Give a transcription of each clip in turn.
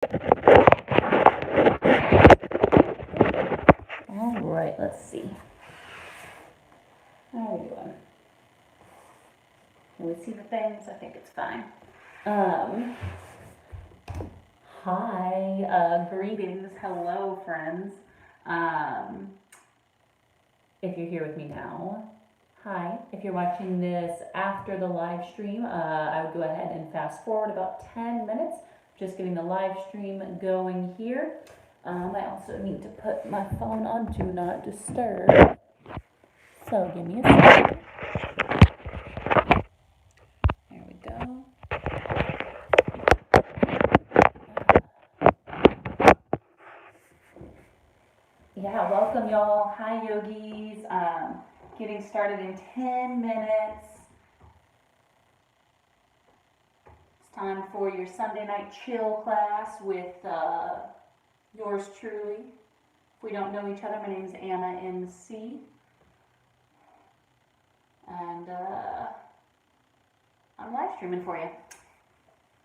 All right, let's see. How are we doing? Can we see the things? I think it's fine. Um, Hi, greetings, hello, friends. Um, if you're here with me now, hi. If you're watching this after the live stream, I would go ahead and fast forward about 10 minutes, just getting the live stream going here. I also need to put my phone on Do Not Disturb. So give me a second. There we go. Yeah, welcome y'all. Hi, yogis. Getting started in 10 minutes. It's time for your Sunday night chill class with yours truly. If we don't know each other, my name is Anna MC. And I'm live streaming for you.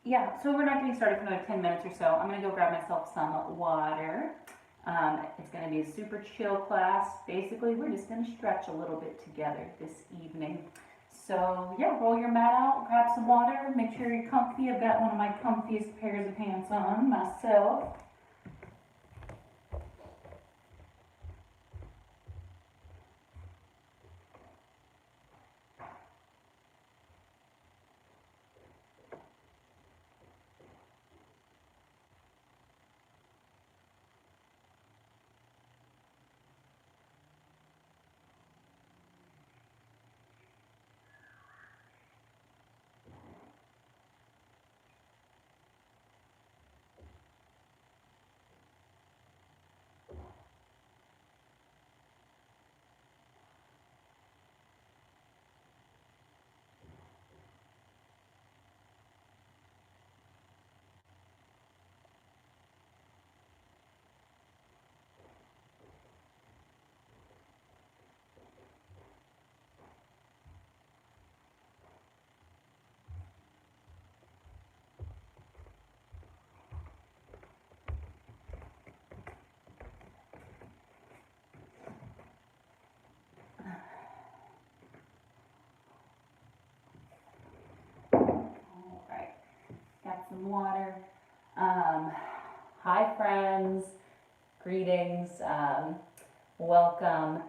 Yeah, so we're not getting started for another 10 minutes or so. I'm going to go grab myself some water. It's going to be a super chill class. Basically, we're just going to stretch a little bit together this evening. So yeah, roll your mat out, grab some water, make sure you're comfy. I've got one of my comfiest pairs of pants on myself. All right, got some water. Hi friends, greetings, welcome.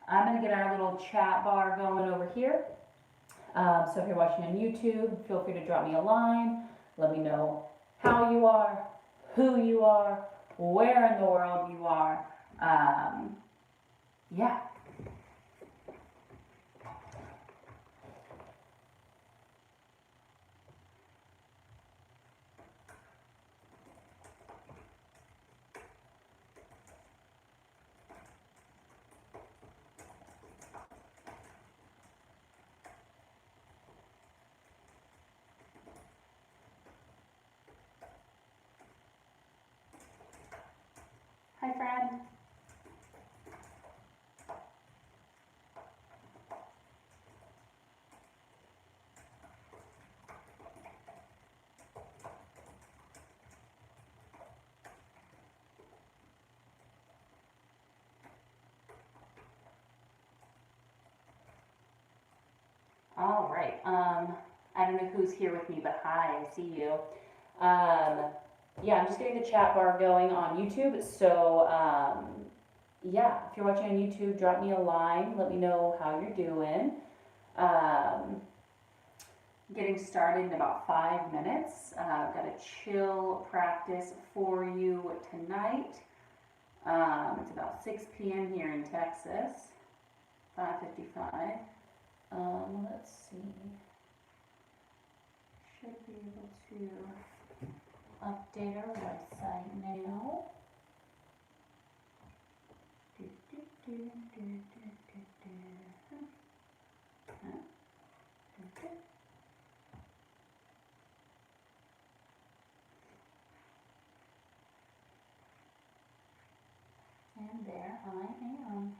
I'm gonna get our little chat bar going over here. So if you're watching on YouTube, feel free to drop me a line. Let me know how you are, who you are, where in the world you are. Yeah. Hi, friend. All right. I don't know who's here with me, but hi, I see you. Yeah, I'm just getting the chat bar going on YouTube. So, yeah, if you're watching on YouTube, drop me a line. Let me know how you're doing. Um, Getting started in about 5 minutes. I've got a chill practice for you tonight. It's about 6 p.m. here in Texas. 5:55. Let's see. Should be able to update our website now. Do, do, do, do, do, do, do. Huh? Do, do. And there I am.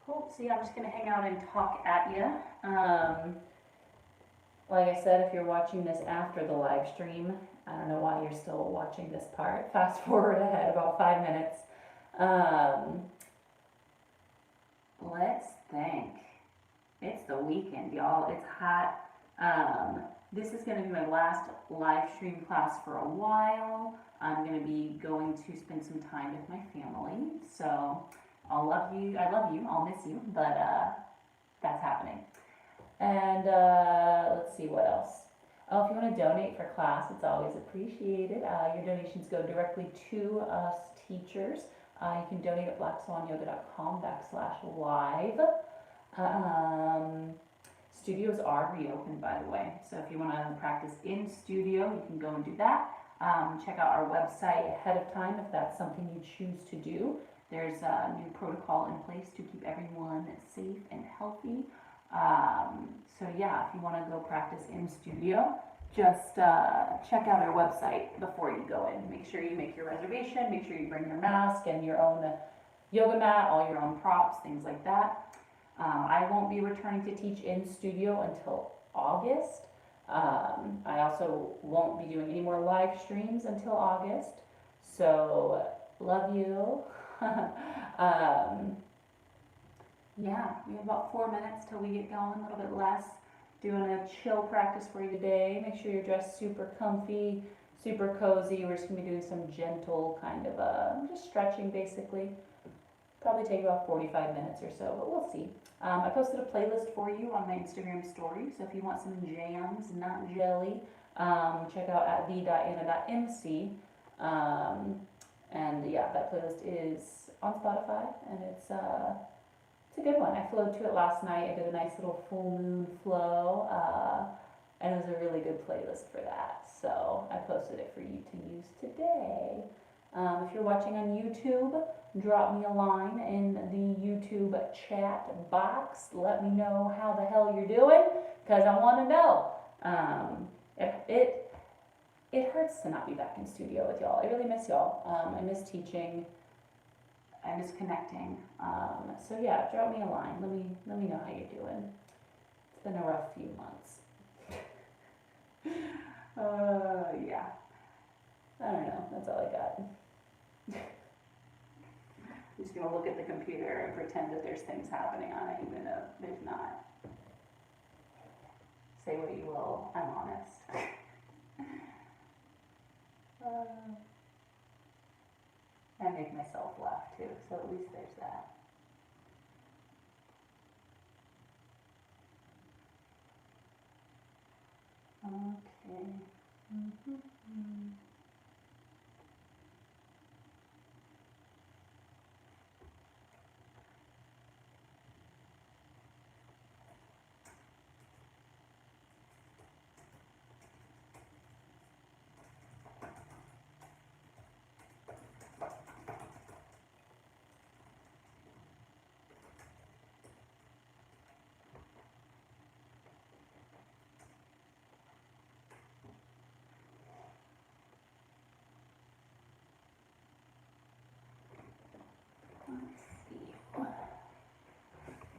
Cool. so yeah, I'm just gonna hang out and talk at you. Like I said, if you're watching this after the live stream, I don't know why you're still watching this part. Fast forward ahead about 5 minutes. Let's think. It's the weekend, y'all. It's hot. This is going to be my last live stream class for a while. I'm going to be going to spend some time with my family. So I'll love you. I love you. I'll miss you. But that's happening. And let's see what else. Oh, if you want to donate for class, it's always appreciated. Your donations go directly to us teachers. You can donate at blackswanyoga.com/live. Studios are reopened, by the way. So if you want to practice in studio, you can go and do that. Check out our website ahead of time if that's something you choose to do. There's a new protocol in place to keep everyone safe and healthy. So yeah, if you want to go practice in studio, just check out our website before you go in. Make sure you make your reservation, make sure you bring your mask and your own yoga mat, all your own props, things like that. I won't be returning to teach in studio until August. I also won't be doing any more live streams until August. So, love you. Yeah, we have about 4 minutes till we get going, a little bit less. Doing a chill practice for you today. Make sure you're dressed super comfy, super cozy. We're just gonna be doing some gentle kind of just stretching basically. Probably take about 45 minutes or so, but we'll see. I posted a playlist for you on my Instagram story, so if you want some jams, not jelly, check out at the.anna.mc. And yeah, that playlist is on Spotify, and it's a good one. I flowed to it last night. I did a nice little full moon flow, and it was a really good playlist for that. So I posted it for you to use today. If you're watching on YouTube, drop me a line in the YouTube chat box. Let me know how the hell you're doing, because I want to know. It hurts to not be back in studio with y'all. I really miss y'all. I miss teaching. I miss connecting. So yeah, drop me a line. Let me know how you're doing. It's been a rough few months. Yeah. I don't know. That's all I got. I'm just gonna look at the computer and pretend that there's things happening on it, even though there's not. Say what you will. I'm honest. I make myself laugh too, so at least there's that. Okay. Let's see.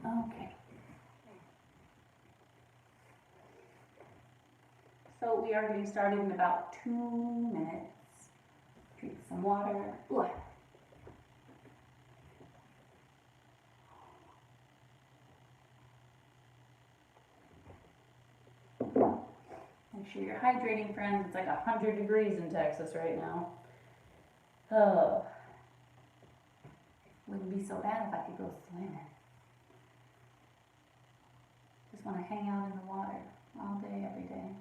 Okay. So we are getting started in about 2 minutes. Drink some water. Ooh. Make sure you're hydrating, friends. It's like 100 degrees in Texas right now. Oh. Wouldn't be so bad if I could go swimming. Just want to hang out in the water all day, every day.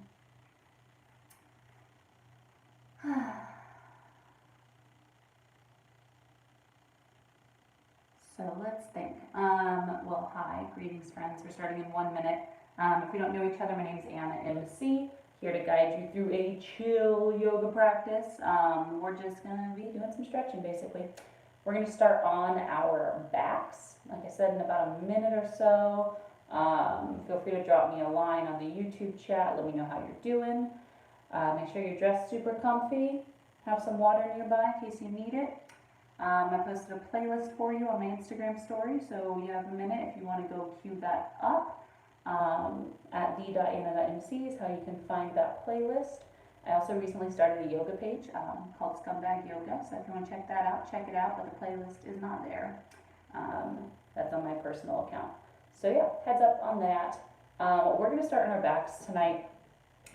So let's think. Well, hi, greetings, friends. We're starting in 1 minute. If we don't know each other, my name is Anna MC. Here to guide you through a chill yoga practice. We're just gonna be doing some stretching, basically. We're going to start on our backs, like I said, in about a minute or so. Feel free to drop me a line on the YouTube chat. Let me know how you're doing. Make sure you're dressed super comfy. Have some water nearby in case you need it. I posted a playlist for you on my Instagram story, so you have a minute if you want to go cue that up. At the.anna.mc is how you can find that playlist. I also recently started a yoga page called Scumbag Yoga, so if you want to check that out, check it out, but the playlist is not there. That's on my personal account. So yeah, heads up on that. We're going to start on our backs tonight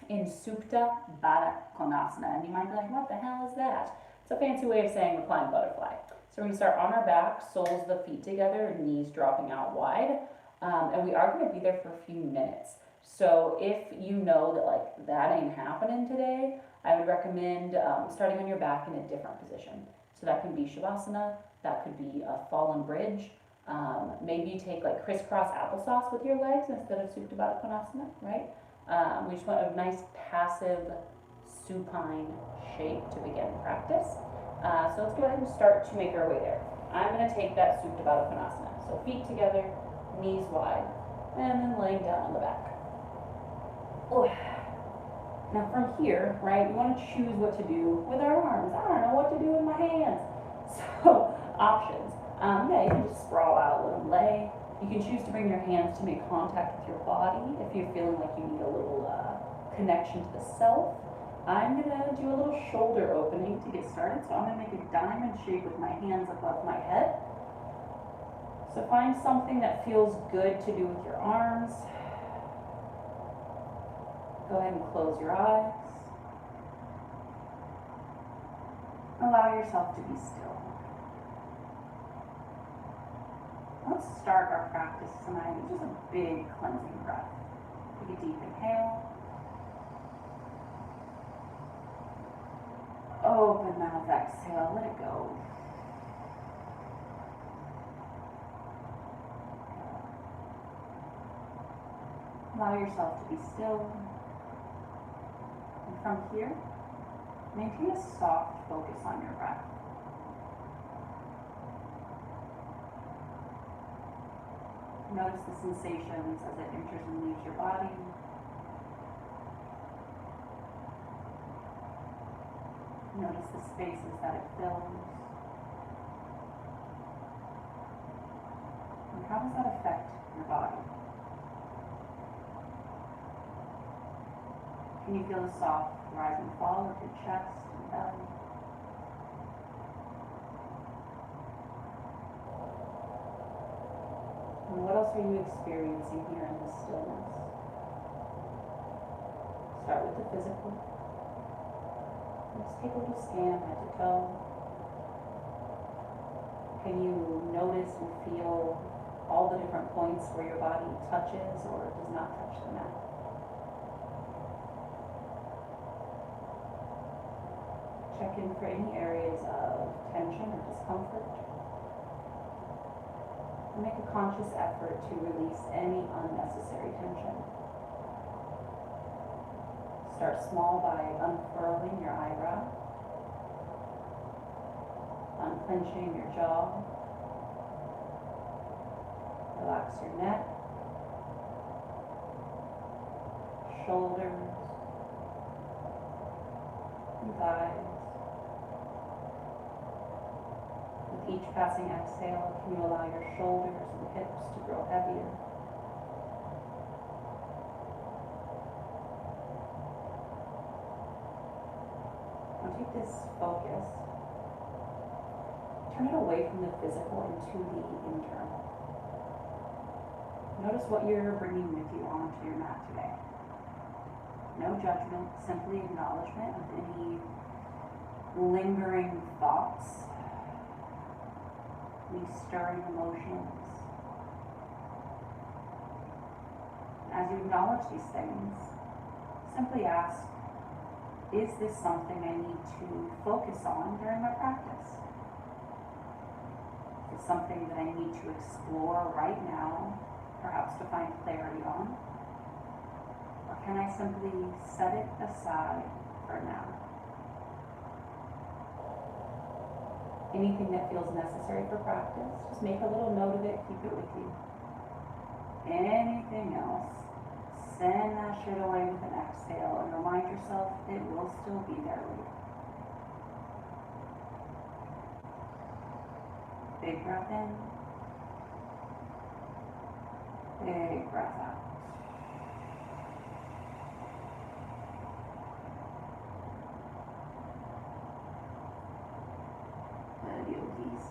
in Supta Baddha Konasana, and you might be like, what the hell is that? It's a fancy way of saying reclined butterfly. So we're going to start on our back, soles of the feet together, knees dropping out wide, and we are going to be there for a few minutes. So if you know that like that ain't happening today, I would recommend starting on your back in a different position. So that can be Shavasana, that could be a fallen bridge. Maybe you take like crisscross applesauce with your legs instead of Supta Baddha Konasana, right? We just want a nice passive supine shape to begin practice. So let's go ahead and start to make our way there. I'm going to take that Supta Baddha Konasana. So feet together, knees wide, and then laying down on the back. Oh. Now from here, right, we want to choose what to do with our arms. I don't know what to do with my hands. So options. Yeah, you can just sprawl out, let them lay. You can choose to bring your hands to make contact with your body if you're feeling like you need a little connection to the self. I'm going to do a little shoulder opening to get started. So I'm going to make a diamond shape with my hands above my head. So find something that feels good to do with your arms. Go ahead and close your eyes. Allow yourself to be still. Let's start our practice tonight with just a big cleansing breath. Take a deep inhale. Open mouth, exhale, let it go. Allow yourself to be still. And from here, maintain a soft focus on your breath. Notice the sensations as it enters and leaves your body. Notice the spaces that it fills. And how does that affect your body? Can you feel the soft rise and fall of your chest and belly? And what else are you experiencing here in this stillness? Start with the physical. Just take a little scan head to toe. Can you notice and feel all the different points where your body touches or does not touch the mat? Check in for any areas of tension or discomfort. Make a conscious effort to release any unnecessary tension. Start small by unfurling your eyebrow, unclenching your jaw, relax your neck, shoulders, and thighs. With each passing exhale, can you allow your shoulders and hips to grow heavier? Now take this focus, turn it away from the physical into the internal. Notice what you're bringing with you onto your mat today. No judgment, simply acknowledgement of any lingering thoughts, any stirring emotions. As you acknowledge these things, simply ask, is this something I need to focus on during my practice? Is it something that I need to explore right now, perhaps to find clarity on? Or can I simply set it aside for now? Anything that feels necessary for practice, just make a little note of it, keep it with you. Anything else, send that shit away with an exhale and remind yourself it will still be there later. Big breath in. Big breath out. Good, yogis.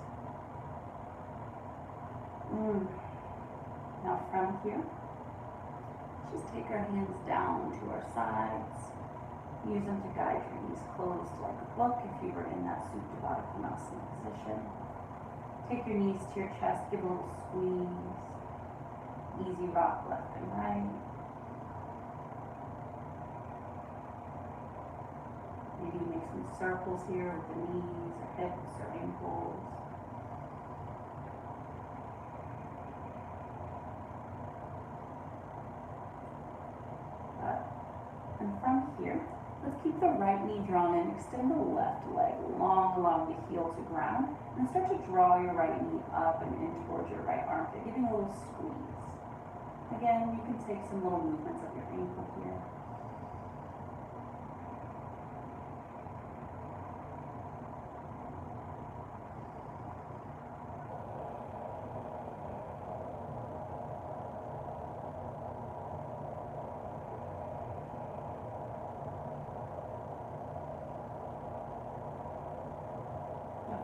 Now from here, just take our hands down to our sides. Use them to guide your knees closed like a book if you were in that Supta Baddha Konasana position. Take your knees to your chest, give a little squeeze. Easy rock left and right. Maybe make some circles here with the knees or hips or ankles. And from here, let's keep the right knee drawn in, extend the left leg long along the heel to ground, and start to draw your right knee up and in towards your right armpit, giving a little squeeze. Again, you can take some little movements of your ankle here.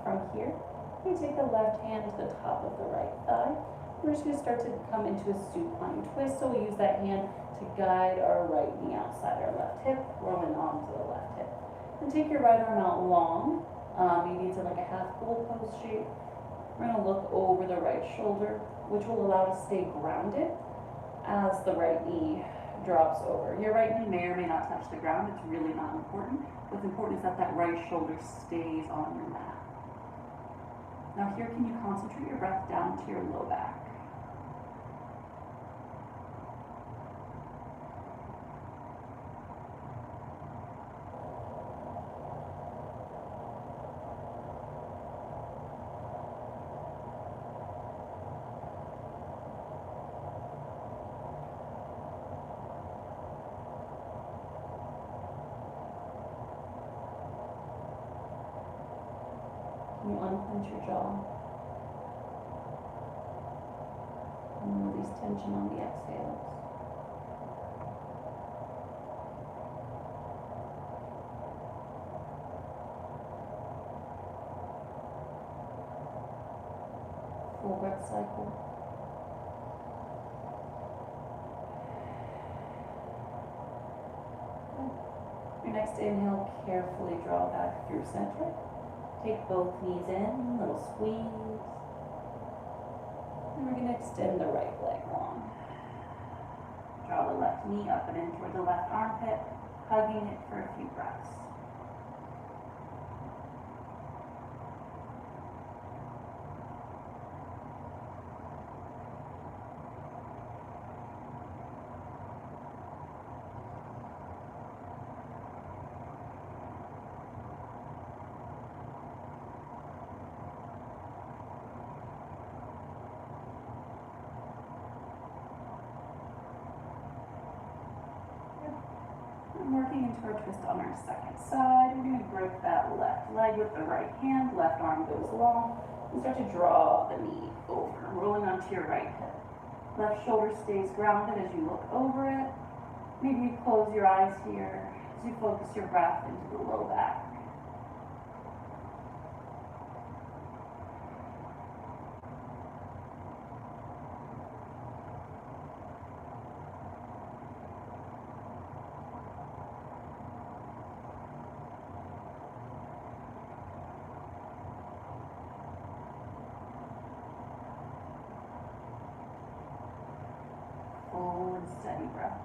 From here, you take the left hand to the top of the right thigh. We're just going to start to come into a supine twist, so we use that hand to guide our right knee outside our left hip, rolling onto the left hip. And take your right arm out long, maybe it's in like a half goalpost shape. We're going to look over the right shoulder, which will allow us to stay grounded as the right knee drops over. Your right knee may or may not touch the ground. It's really not important. What's important is that that right shoulder stays on your mat. Now here, can you concentrate your breath down to your low back? Can you unclench your jaw? And release tension on the exhales. Full breath cycle. Good. Your next inhale, carefully draw back through center. Take both knees in, little squeeze. And we're going to extend the right leg long. Draw the left knee up and in toward the left armpit, hugging it for a few breaths. Working into our twist on our second side. We're going to grip that left leg with the right hand. Left arm goes long. And start to draw the knee over, rolling onto your right hip. Left shoulder stays grounded as you look over it. Maybe you close your eyes here as you focus your breath into the low back. Full and steady breaths.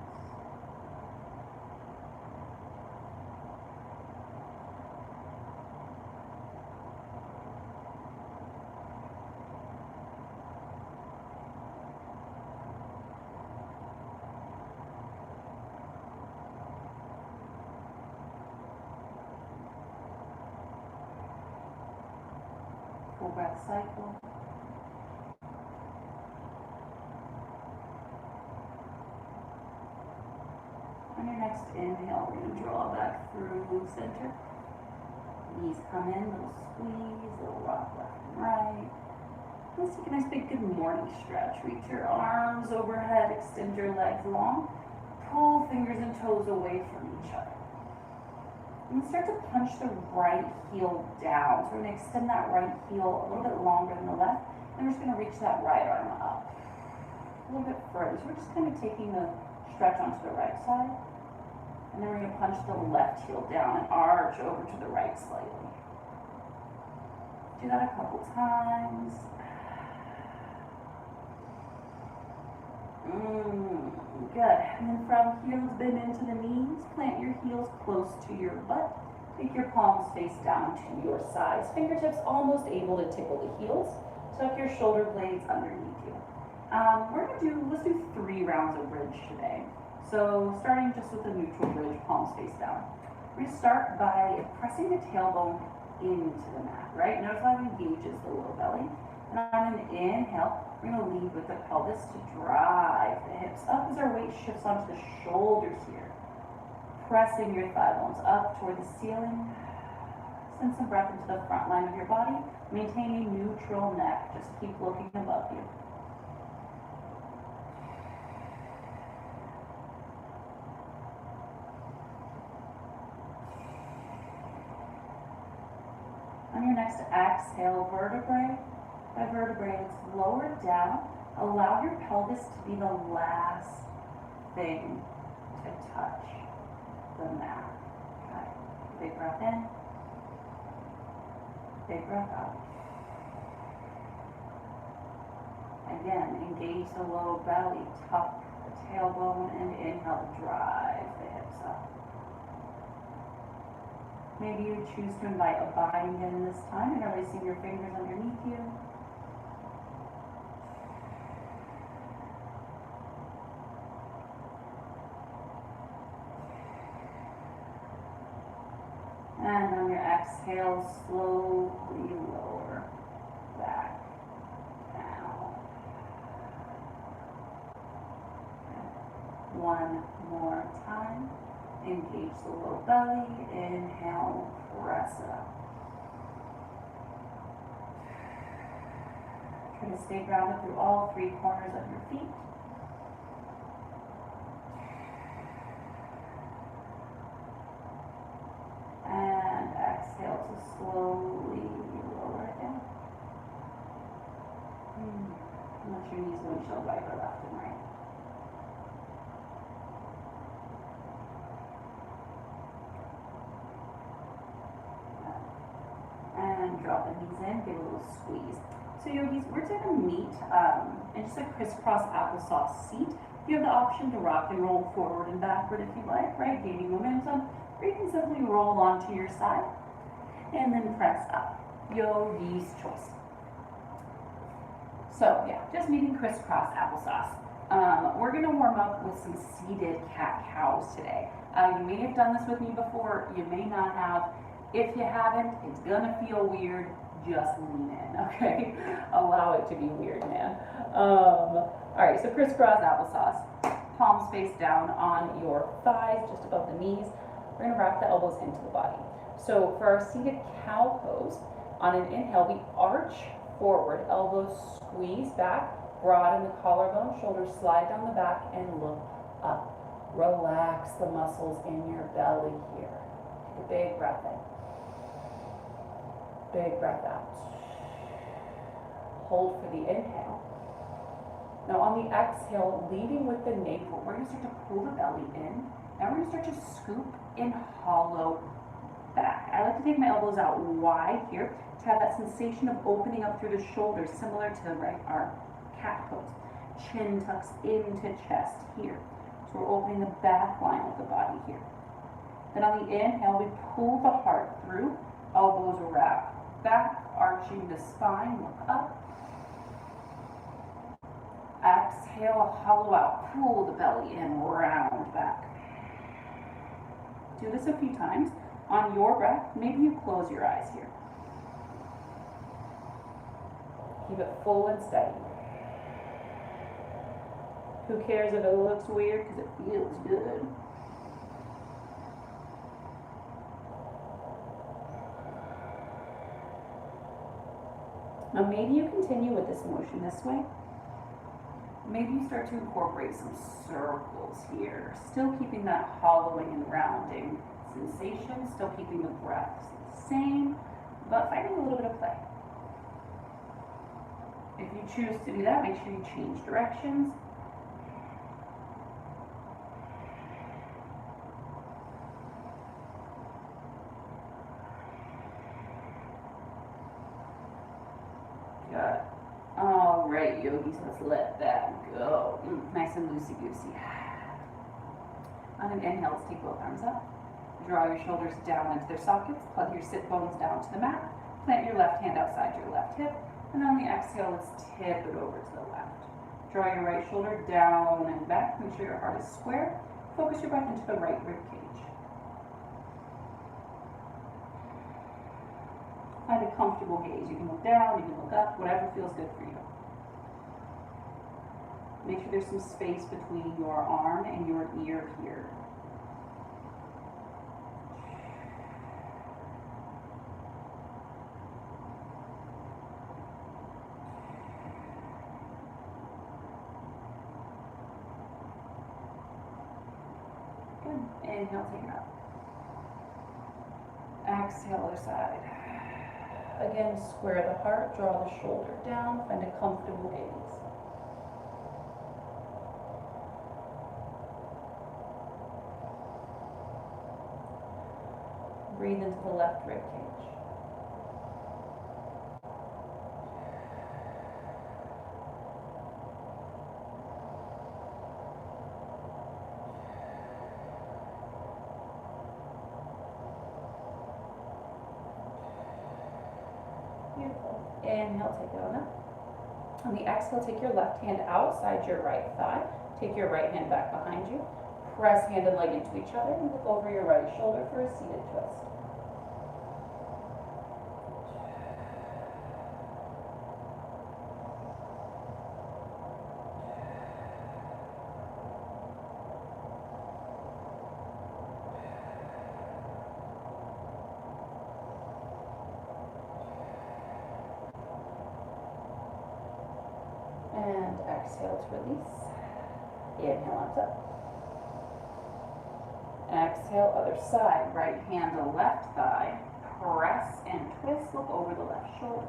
Full breath cycle. On your next inhale, we're going to draw back through center. Knees come in, little squeeze, little rock left and right. Let's take a nice big good morning stretch. Reach your arms overhead, extend your legs long. Pull fingers and toes away from each other. And start to punch the right heel down. So we're going to extend that right heel a little bit longer than the left. And we're just going to reach that right arm up a little bit further. So we're just kind of taking the stretch onto the right side. And then we're going to punch the left heel down and arch over to the right slightly. Do that a couple times. Good. And then from heels bend into the knees, plant your heels close to your butt. Take your palms face down to your sides. Fingertips almost able to tickle the heels. Tuck your shoulder blades underneath you. Let's do 3 rounds of bridge today. So starting just with a neutral bridge, palms face down. We're going to start by pressing the tailbone into the mat, right? Notice how it engages the low belly. And on an inhale, we're going to lead with the pelvis to drive the hips up as our weight shifts onto the shoulders here. Pressing your thigh bones up toward the ceiling. Send some breath into the front line of your body. Maintain a neutral neck. Just keep looking above you. On your next exhale, vertebrae by vertebrae, let's lower down. Allow your pelvis to be the last thing to touch the mat. Okay. Big breath in. Big breath out. Again, engage the low belly, tuck the tailbone, and inhale to drive the hips up. Maybe you choose to invite a bind in this time, interlacing your fingers underneath you. And on your exhale, slowly lower back down. One more time. Engage the low belly. Inhale, press up. Try to stay grounded through all 3 corners of your feet. And exhale to slowly lower it down. Let your knees windshield wiper left and right. And drop the knees in, give a little squeeze. So yogis, we're going to meet in just a crisscross applesauce seat. You have the option to rock and roll forward and backward if you like, right? Gaining momentum. Or you can simply roll onto your side and then press up. Yogi's choice. So yeah, just meeting crisscross applesauce. We're going to warm up with some seated cat-cows today. You may have done this with me before. You may not have. If you haven't, it's gonna feel weird. Just lean in, okay? Allow it to be weird, man. All right, so crisscross applesauce. Palms face down on your thighs, just above the knees. We're gonna wrap the elbows into the body. So for our seated cow pose, on an inhale, we arch forward, elbows squeeze back, broaden the collarbone, shoulders slide down the back, and look up. Relax the muscles in your belly here. Take a big breath in. Big breath out. Hold for the inhale. Now on the exhale, leading with the navel, we're going to start to pull the belly in. Now we're going to start to scoop and hollow back. I like to take my elbows out wide here to have that sensation of opening up through the shoulders, similar to the right arm. Cat pose. Chin tucks into chest here. So we're opening the back line of the body here. Then on the inhale, we pull the heart through, elbows wrap back, arching the spine, look up. Exhale, hollow out, pull the belly in, round back. Do this a few times. On your breath, maybe you close your eyes here. Keep it full and steady. Who cares if it looks weird, because it feels good. Now maybe you continue with this motion this way. Maybe you start to incorporate some circles here, still keeping that hollowing and rounding sensation, still keeping the breath the same, but finding a little bit of play. If you choose to do that, make sure you change directions. Good. All right, yogis, let's let that go. Nice and loosey-goosey. On an inhale, let's take both arms up. Draw your shoulders down into their sockets. Plug your sit bones down to the mat. Plant your left hand outside your left hip. And on the exhale, let's tip it over to the left. Draw your right shoulder down and back. Make sure your heart is square. Focus your breath into the right rib cage. Find a comfortable gaze. You can look down, you can look up, whatever feels good for you. Make sure there's some space between your arm and your ear here. Good. Inhale, take it up. Exhale, other side. Again, square the heart, draw the shoulder down, find a comfortable gaze. Breathe into the left rib cage. Beautiful. Inhale, take it on up. On the exhale, take your left hand outside your right thigh. Take your right hand back behind you. Press hand and leg into each other and look over your right shoulder for a seated twist. And exhale to release. Inhale on top. Exhale, other side. Right hand to left thigh. Press and twist. Look over the left shoulder.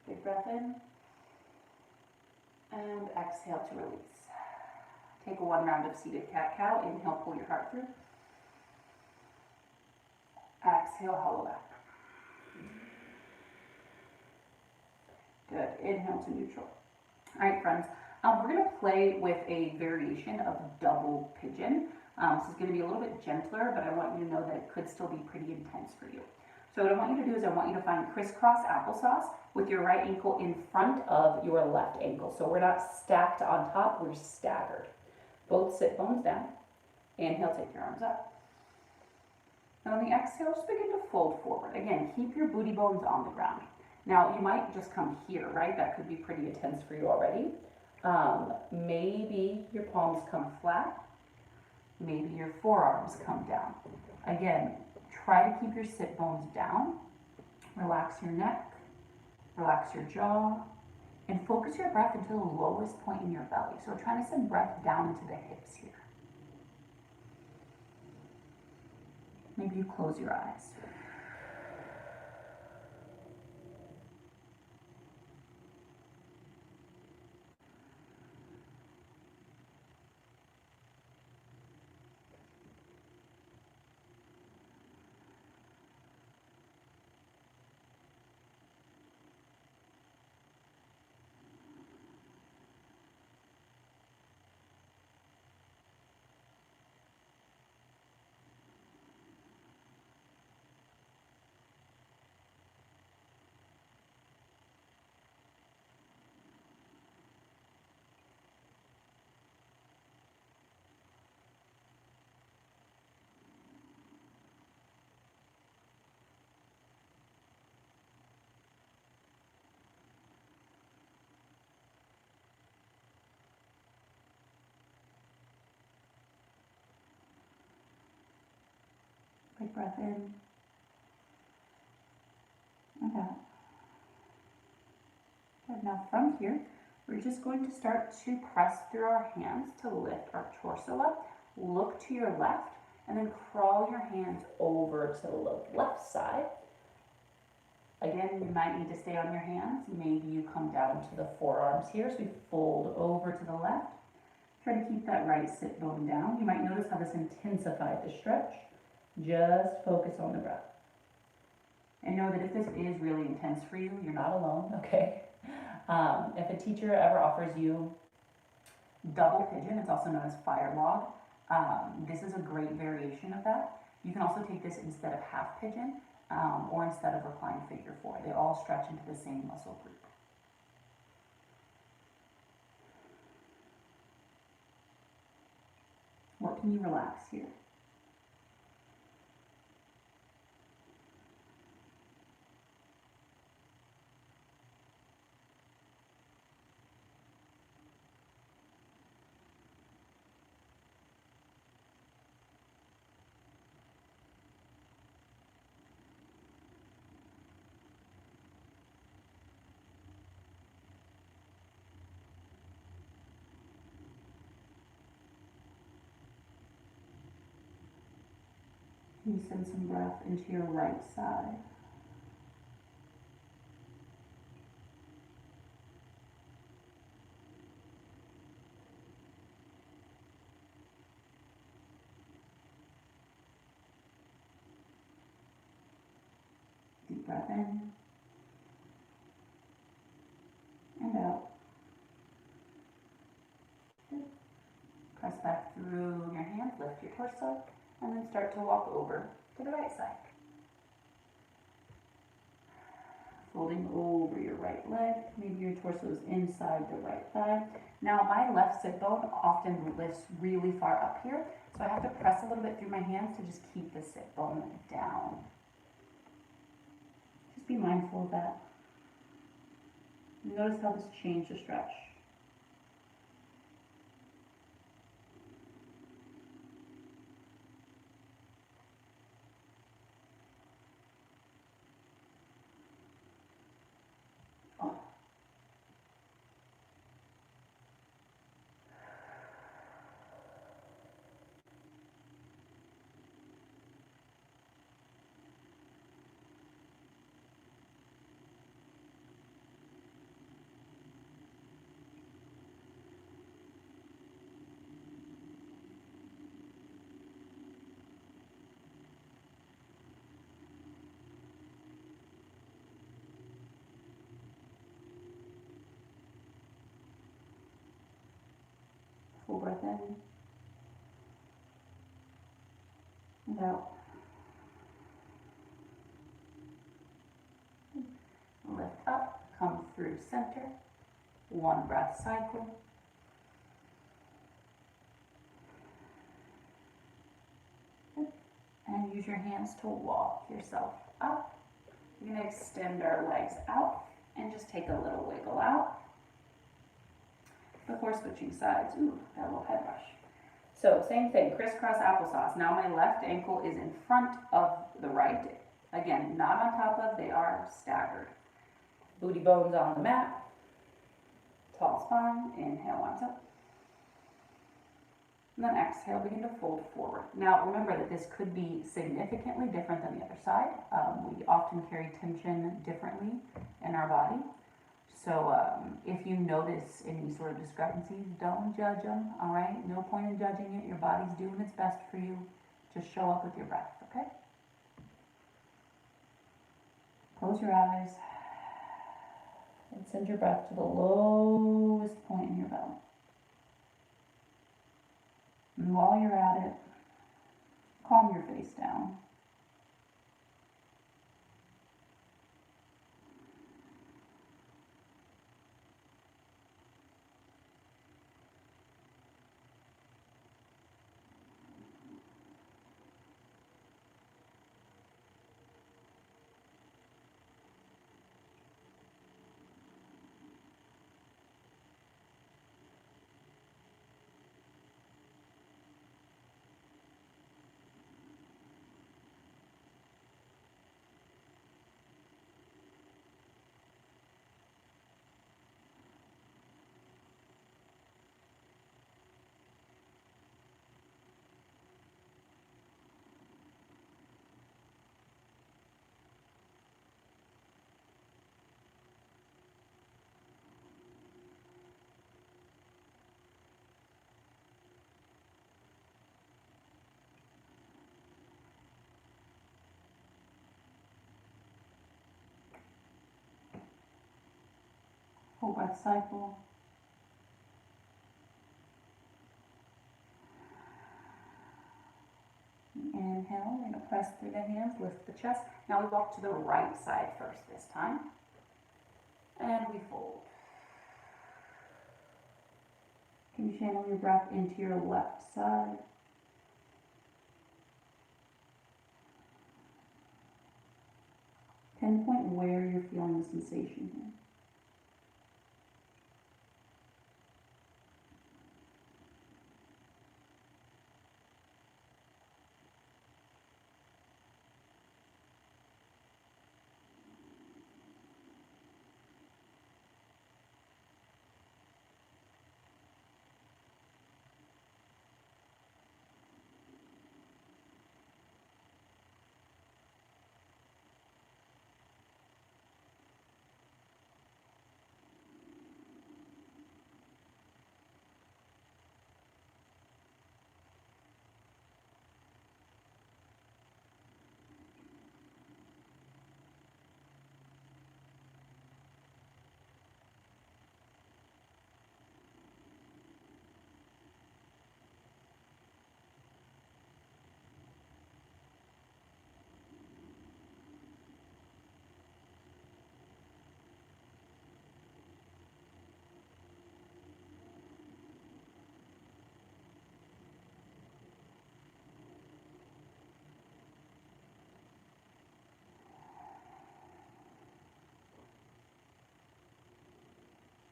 Big breath in. And exhale to release. Take one round of seated cat-cow. Inhale, pull your heart through. Exhale, hollow back. Good. Inhale to neutral. All right, friends. We're going to play with a variation of double pigeon. This is going to be a little bit gentler, but I want you to know that it could still be pretty intense for you. So what I want you to do is I want you to find crisscross applesauce with your right ankle in front of your left ankle. So we're not stacked on top, we're staggered. Both sit bones down. Inhale, take your arms up. And on the exhale, just begin to fold forward. Again, keep your booty bones on the ground. Now, you might just come here, right? That could be pretty intense for you already. Maybe your palms come flat. Maybe your forearms come down. Again, try to keep your sit bones down. Relax your neck. Relax your jaw. And focus your breath into the lowest point in your belly. So we're trying to send breath down into the hips here. Maybe you close your eyes. Big breath in and out. Good. Now from here, we're just going to start to press through our hands to lift our torso up. Look to your left and then crawl your hands over to the left side. Again, you might need to stay on your hands. Maybe you come down to the forearms here. So we fold over to the left. Try to keep that right sit bone down. You might notice how this intensified the stretch. Just focus on the breath. And know that if this is really intense for you, you're not alone, okay? If a teacher ever offers you double pigeon, it's also known as fire log. This is a great variation of that. You can also take this instead of half pigeon or instead of reclined figure four. They all stretch into the same muscle group. What can you relax here? Can you send some breath into your right side? Deep breath in and out. Good. Press back through your hands, lift your torso, and then start to walk over to the right side. Folding over your right leg, maybe your torso is inside the right thigh. Now my left sit bone often lifts really far up here, so I have to press a little bit through my hands to just keep the sit bone down. Just be mindful of that. Notice how this changed the stretch. Full breath in and out. Lift up, come through center. One breath cycle. And use your hands to walk yourself up. We're going to extend our legs out and just take a little wiggle out before switching sides. Ooh, got a little head rush. So same thing, crisscross applesauce. Now my left ankle is in front of the right. Again, not on top of, they are staggered. Booty bones on the mat. Tall spine, inhale, arms up. And then exhale, begin to fold forward. Now remember that this could be significantly different than the other side. We often carry tension differently in our body. So if you notice any sort of discrepancies, don't judge them, all right? No point in judging it. Your body's doing its best for you. Just show up with your breath, okay? Close your eyes and send your breath to the lowest point in your belly. And while you're at it, calm your face down. Full breath cycle. Inhale, we're going to press through the hands, lift the chest. Now we walk to the right side first this time. And we fold. Can you channel your breath into your left side? Pinpoint where you're feeling the sensation here.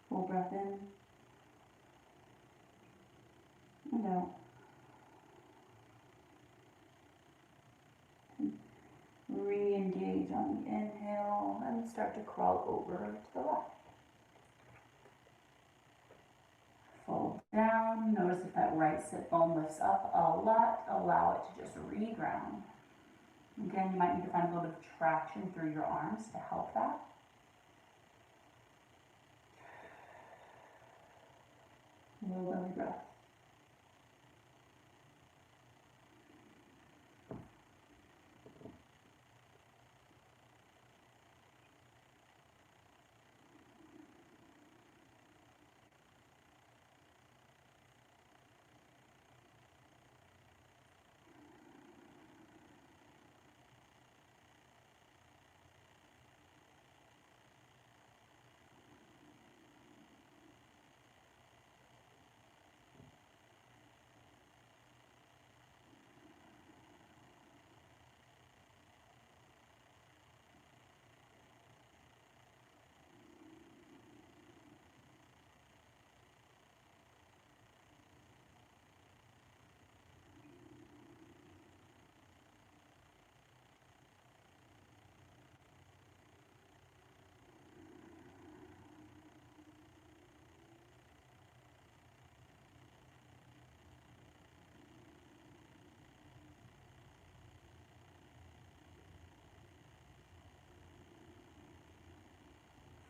Full breath in and out. Re-engage on the inhale and start to crawl over to the left. Fold down. Notice if that right sit bone lifts up a lot, allow it to just reground. Again, you might need to find a little bit of traction through your arms to help that. Low belly breath.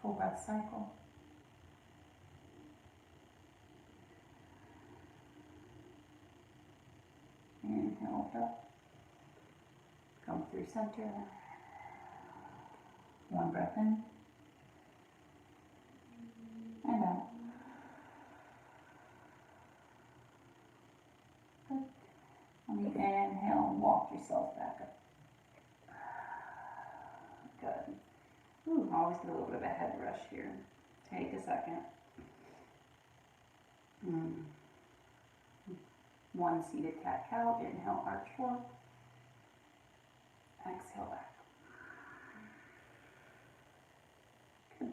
Full breath cycle. Inhale up. Come through center. One breath in and out. Good. On the inhale, walk yourself back up. Good. Ooh, always get a little bit of a head rush here. Take a second. One seated cat-cow. Inhale, arch forward. Exhale back. Good.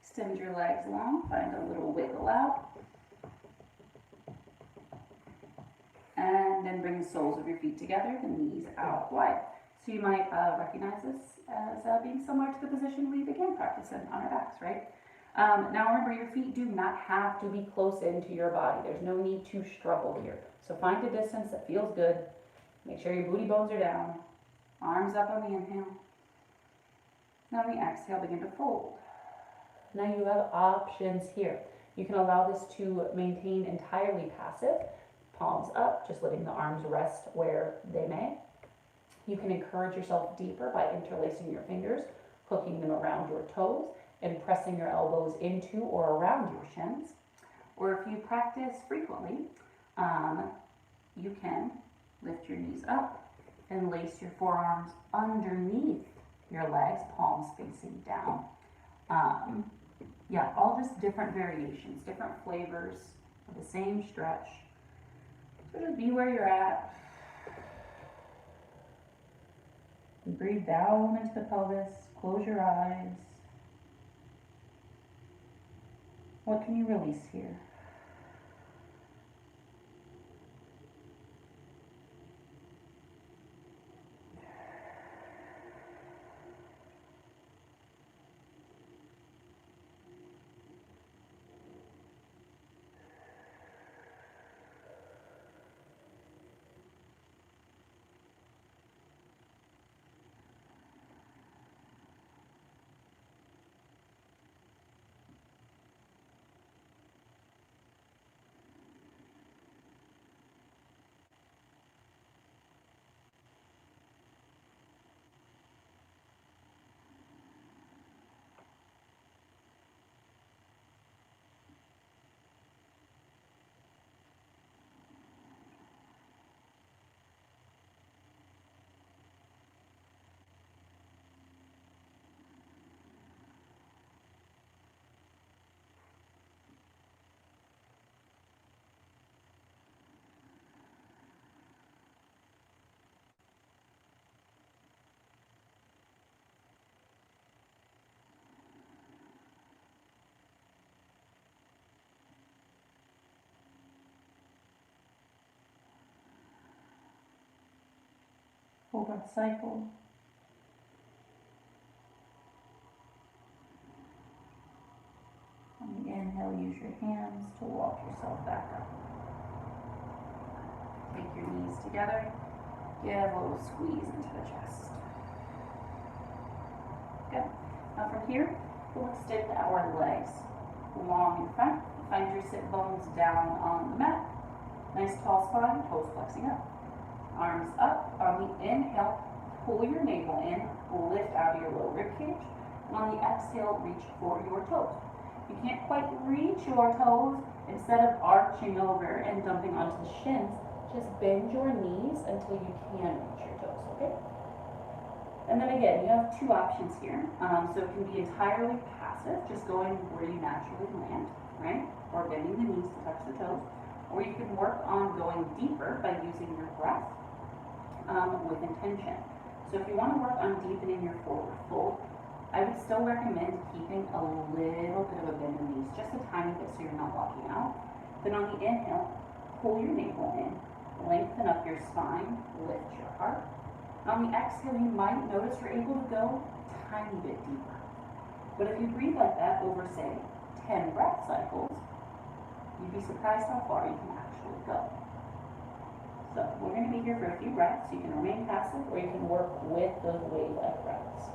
Extend your legs long. Find a little wiggle out. And then bring the soles of your feet together, the knees out wide. So you might recognize this as being similar to the position we began practicing on our backs, right? Now remember, your feet do not have to be close into your body. There's no need to struggle here. So find a distance that feels good. Make sure your booty bones are down. Arms up on the inhale. Now on the exhale, begin to fold. Now you have options here. You can allow this to maintain entirely passive. Palms up, just letting the arms rest where they may. You can encourage yourself deeper by interlacing your fingers, hooking them around your toes, and pressing your elbows into or around your shins. Or if you practice frequently, you can lift your knees up and lace your forearms underneath your legs, palms facing down. Yeah, all just different variations, different flavors of the same stretch. So just be where you're at. And breathe down into the pelvis, close your eyes. What can you release here? Full breath cycle. On the inhale, use your hands to walk yourself back up. Take your knees together. Give a little squeeze into the chest. Good. Now from here, we'll extend our legs long in front. Find your sit bones down on the mat. Nice tall spine, toes flexing up. Arms up. On the inhale, pull your navel in, lift out of your low rib cage. And on the exhale, reach for your toes. If you can't quite reach your toes, instead of arching over and dumping onto the shins, just bend your knees until you can reach your toes, okay? And then again, you have two options here. So it can be entirely passive, just going where you naturally land, right? Or bending the knees to touch the toes. Or you can work on going deeper by using your breath with intention. So if you want to work on deepening your forward fold, I would still recommend keeping a little bit of a bend in the knees, just a tiny bit so you're not walking out. Then on the inhale, pull your navel in, lengthen up your spine, lift your heart. On the exhale, you might notice you're able to go a tiny bit deeper. But if you breathe like that over, say, 10 breath cycles, you'd be surprised how far you can actually go. So we're going to be here for a few breaths. You can remain passive or you can work with those wave-like breaths.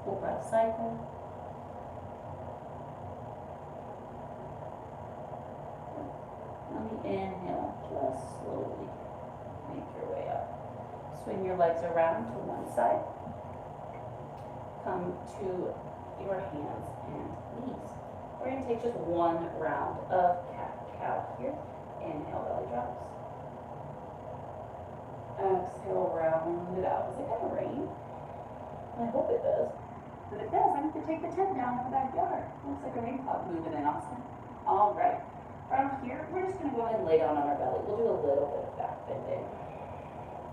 Full breath cycle. On the inhale, just slowly make your way up. Swing your legs around to one side. Come to your hands and knees. We're going to take just one round of cat-cow here. Inhale, belly drops. Exhale, round it out. Is it gonna rain? I hope it does. But it does. I need to take the tent down in the backyard. Looks like a rain cloud moving in, Austin. All right. From here, we're just gonna go ahead and lay down on our belly. We'll do a little bit of back bending.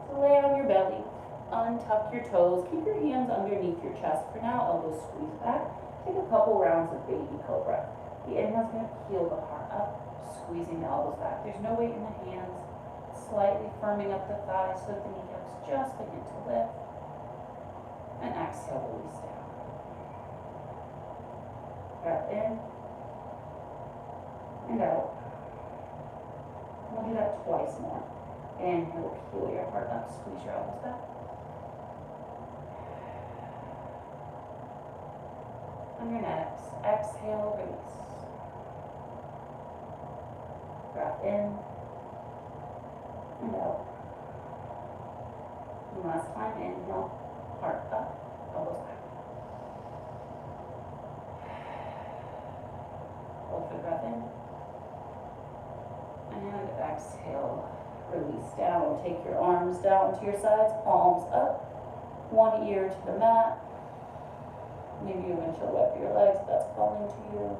So lay on your belly, untuck your toes, keep your hands underneath your chest for now, elbows squeeze back. Take a couple rounds of baby cobra. The inhale's gonna peel the heart up, squeezing the elbows back. There's no weight in the hands, slightly firming up the thighs so that the kneecaps just begin to lift. And exhale, release down. Breath in and out. We'll do that twice more. Inhale, peel your heart up, squeeze your elbows back. On your next exhale, release. Breath in and out. One last time, inhale, heart up, elbows back. Hold the breath in. And exhale, release down. Take your arms down to your sides, palms up, one ear to the mat. Maybe you windshield wiper your legs if that's calling to you.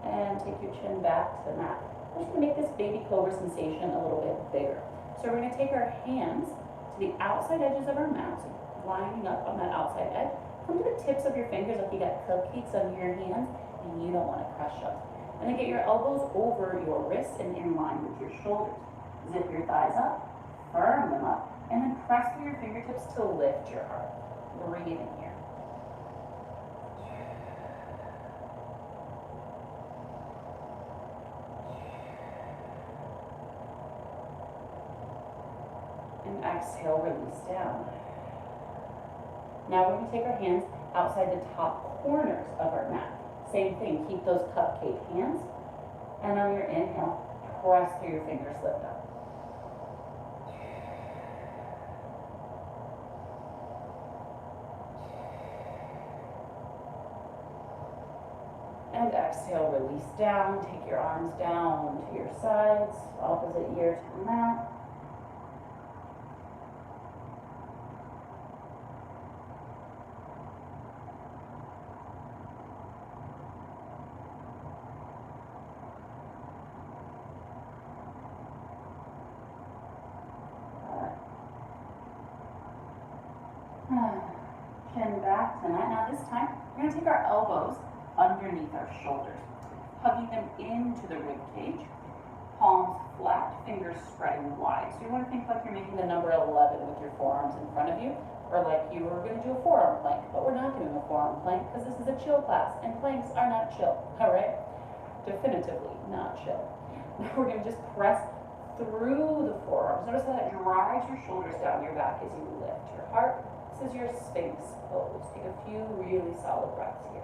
And take your chin back to the mat. I'm just going to make this baby cobra sensation a little bit bigger. So we're going to take our hands to the outside edges of our mat, so lining up on that outside edge. Come to the tips of your fingers like you got cupcakes under your hands and you don't want to crush them. And then get your elbows over your wrists and in line with your shoulders. Zip your thighs up, firm them up, and then press through your fingertips to lift your heart. Breathe in here. And exhale, release down. Now we're going to take our hands outside the top corners of our mat. Same thing, keep those cupcake hands. And on your inhale, press through your fingers, lift up. And exhale, release down. Take your arms down to your sides, opposite ear to the mat. Chin back tonight. Now this time, we're going to take our elbows underneath our shoulders, hugging them into the rib cage, palms flat, fingers spreading wide. So you want to think like you're making the number 11 with your forearms in front of you, or like you were going to do a forearm plank, but we're not doing a forearm plank because this is a chill class, and planks are not chill, all right? Definitively not chill. Now we're going to just press through the forearms. Notice how that drives your shoulders down your back as you lift your heart. This is your Sphinx pose. Take a few really solid breaths here.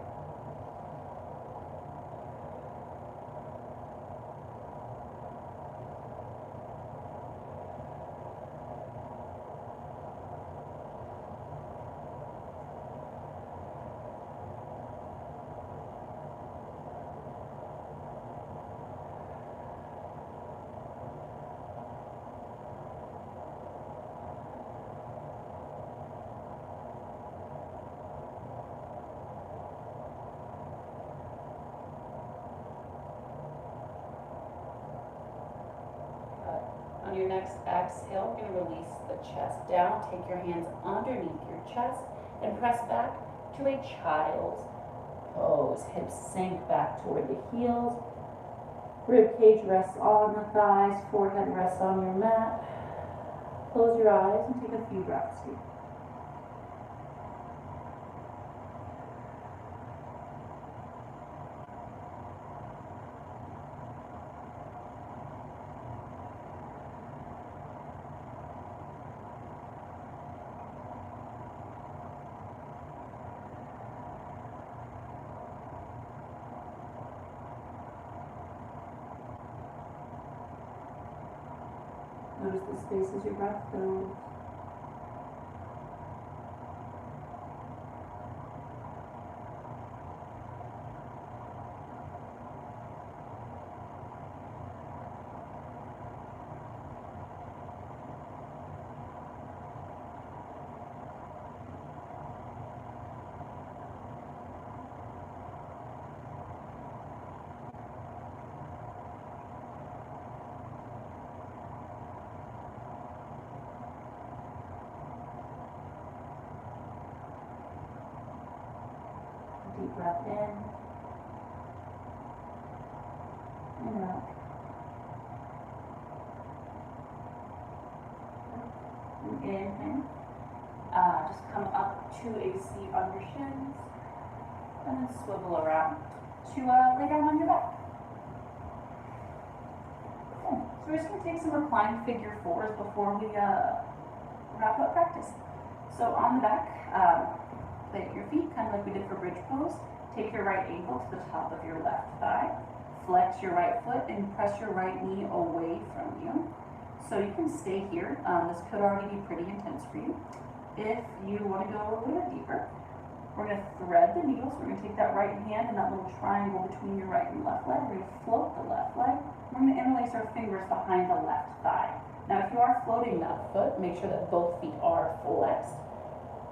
On your next exhale, you're going to release the chest down. Take your hands underneath your chest and press back to a child's pose. Hips sink back toward the heels. Rib cage rests on the thighs. Forehead rests on your mat. Close your eyes and take a few breaths here. Notice the space as your breath fills. Deep breath in and out. And inhale. Just come up to a seat on your shins and then swivel around to lay down on your back. Okay. So we're just going to take some reclined figure fours before we wrap up practice. So on the back, plant your feet kind of like we did for bridge pose. Take your right ankle to the top of your left thigh. Flex your right foot and press your right knee away from you. So you can stay here. This could already be pretty intense for you. If you want to go a little bit deeper, we're going to thread the needle. So we're going to take that right hand and that little triangle between your right and left leg. We're going to float the left leg. We're going to interlace our fingers behind the left thigh. Now if you are floating that foot, make sure that both feet are flexed.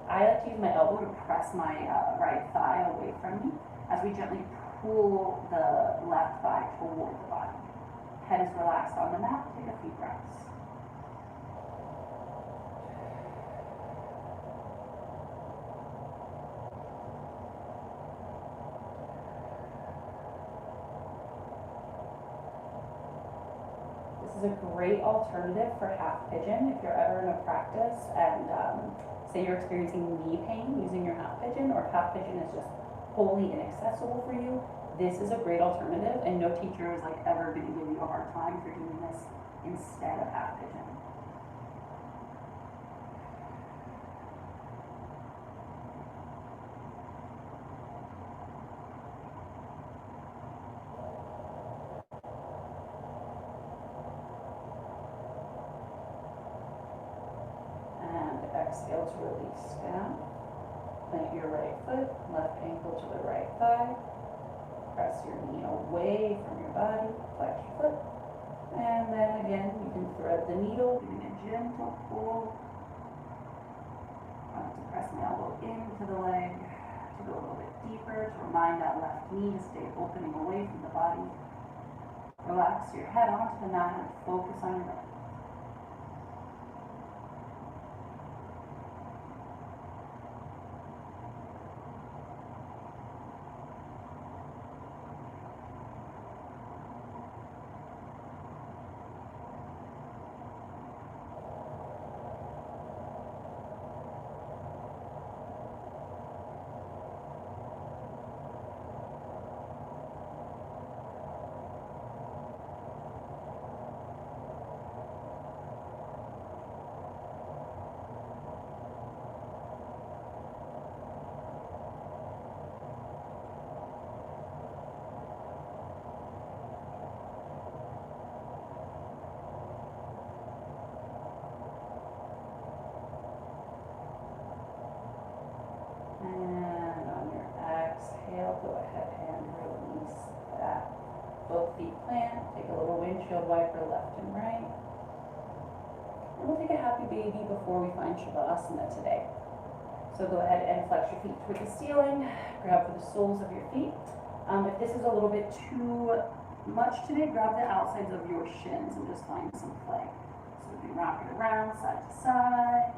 I like to use my elbow to press my right thigh away from me as we gently pull the left thigh toward the body. Head is relaxed on the mat. Take a few breaths. This is a great alternative for half pigeon if you're ever in a practice and say you're experiencing knee pain using your half pigeon, or if half pigeon is just wholly inaccessible for you. This is a great alternative, and no teacher is like ever going to give you a hard time for doing this instead of half pigeon. Exhale to release down. Plant your right foot, left ankle to the right thigh. Press your knee away from your body, flex your foot. And then again, you can thread the needle, doing a gentle pull. I like to press my elbow into the leg to go a little bit deeper, to remind that left knee to stay opening away from the body. Relax your head onto the mat and focus on your breath. And on your exhale, go ahead and release that. Both feet plant. Take a little windshield wiper left and right. And we'll take a happy baby before we find Shavasana today. So go ahead and flex your feet toward the ceiling. Grab for the soles of your feet. If this is a little bit too much today, grab the outsides of your shins and just find some play. So we can rock it around side to side.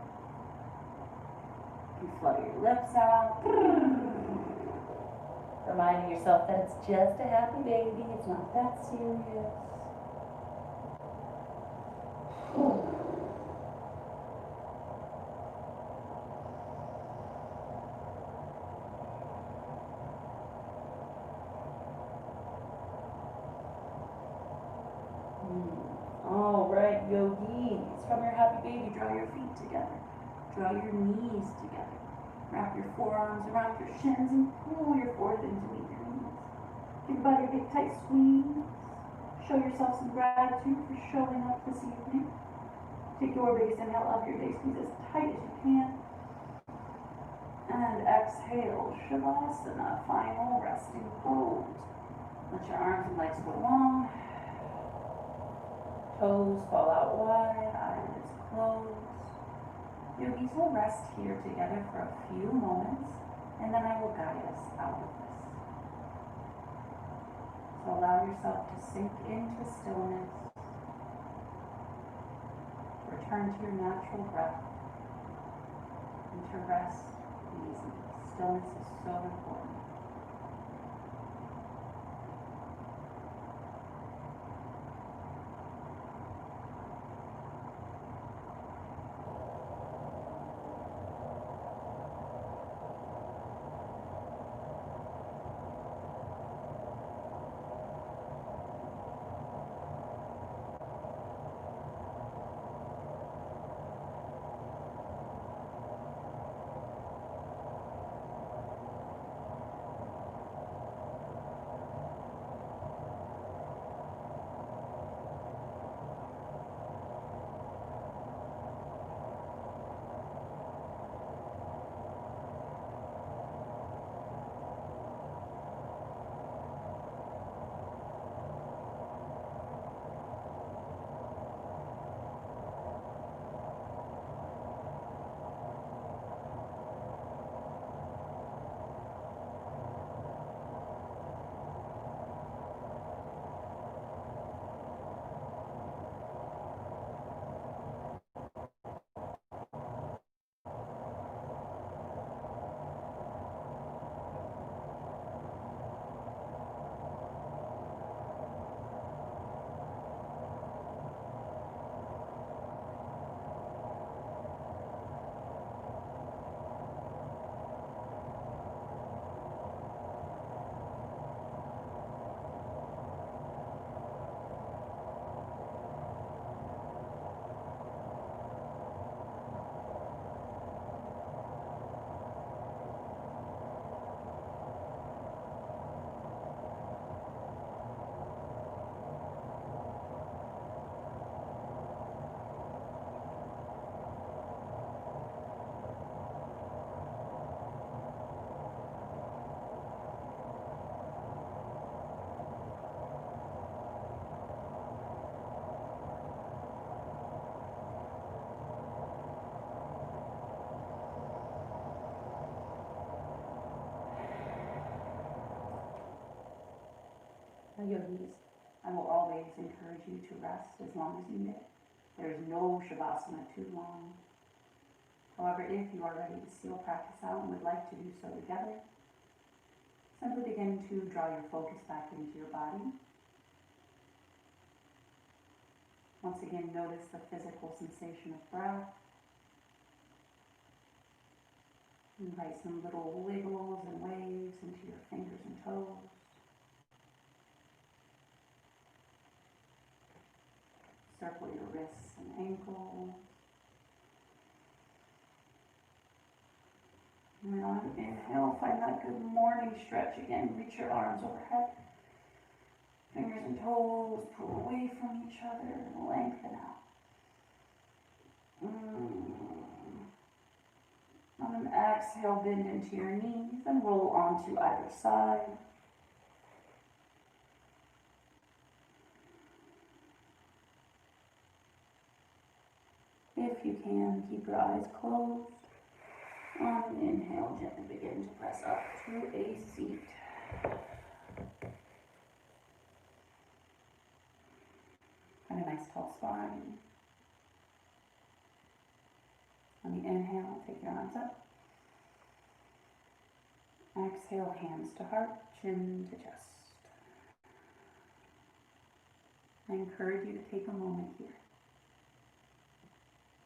You flutter your lips out. Reminding yourself that it's just a happy baby. It's not that serious. All right, yogis. From your happy baby, draw your feet together. Draw your knees together. Wrap your forearms around your shins and pull your forehead into meet your knees. Give your body a big tight squeeze. Show yourself some gratitude for showing up this evening. Take your biggest inhale of your day. Squeeze as tight as you can. And exhale, Shavasana, final resting pose. Let your arms and legs go long. Toes fall out wide, eyelids closed. Yogis will rest here together for a few moments, and then I will guide us out of this. So allow yourself to sink into stillness. Return to your natural breath, and to rest easy. Stillness is so important. yogis. I will always encourage you to rest as long as you need it. There is no Shavasana too long. However, if you are ready to seal practice out and would like to do so together, simply begin to draw your focus back into your body. Once again, notice the physical sensation of breath. Invite some little wiggles and waves into your fingers and toes. Circle your wrists and ankles. And then on an inhale, find that good morning stretch again. Reach your arms overhead. Fingers and toes pull away from each other and lengthen out. On an exhale, bend into your knees and roll onto either side. If you can, keep your eyes closed. On an inhale, gently begin to press up to a seat. Find a nice tall spine. On the inhale, take your arms up. Exhale, hands to heart, chin to chest. I encourage you to take a moment here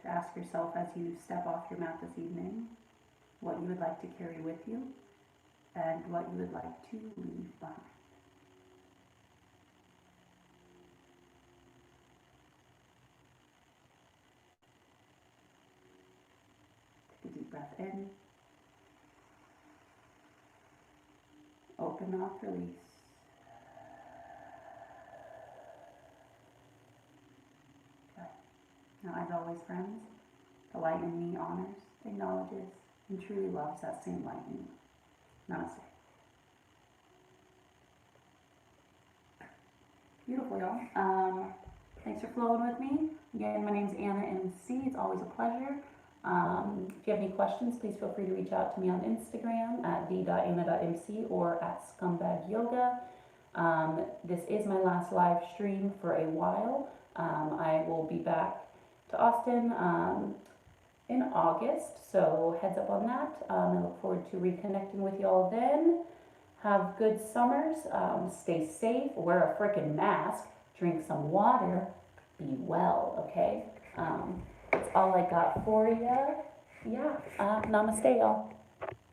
to ask yourself as you step off your mat this evening what you would like to carry with you and what you would like to leave behind. Take a deep breath in. Open mouth, release. Okay. Now, as always, friends, the light in me honors, acknowledges, and truly loves that same light in you. Namaste. Beautiful, y'all. Thanks for flowing with me. Again, my name's Anna MC. It's always a pleasure. If you have any questions, please feel free to reach out to me on Instagram at d.anna.mc or at Scumbag Yoga. This is my last live stream for a while. I will be back to Austin in August, so heads up on that. I look forward to reconnecting with y'all then. Have good summers. Stay safe. Wear a frickin' mask. Drink some water. Be well, okay? That's all I got for you. Yeah, namaste, y'all.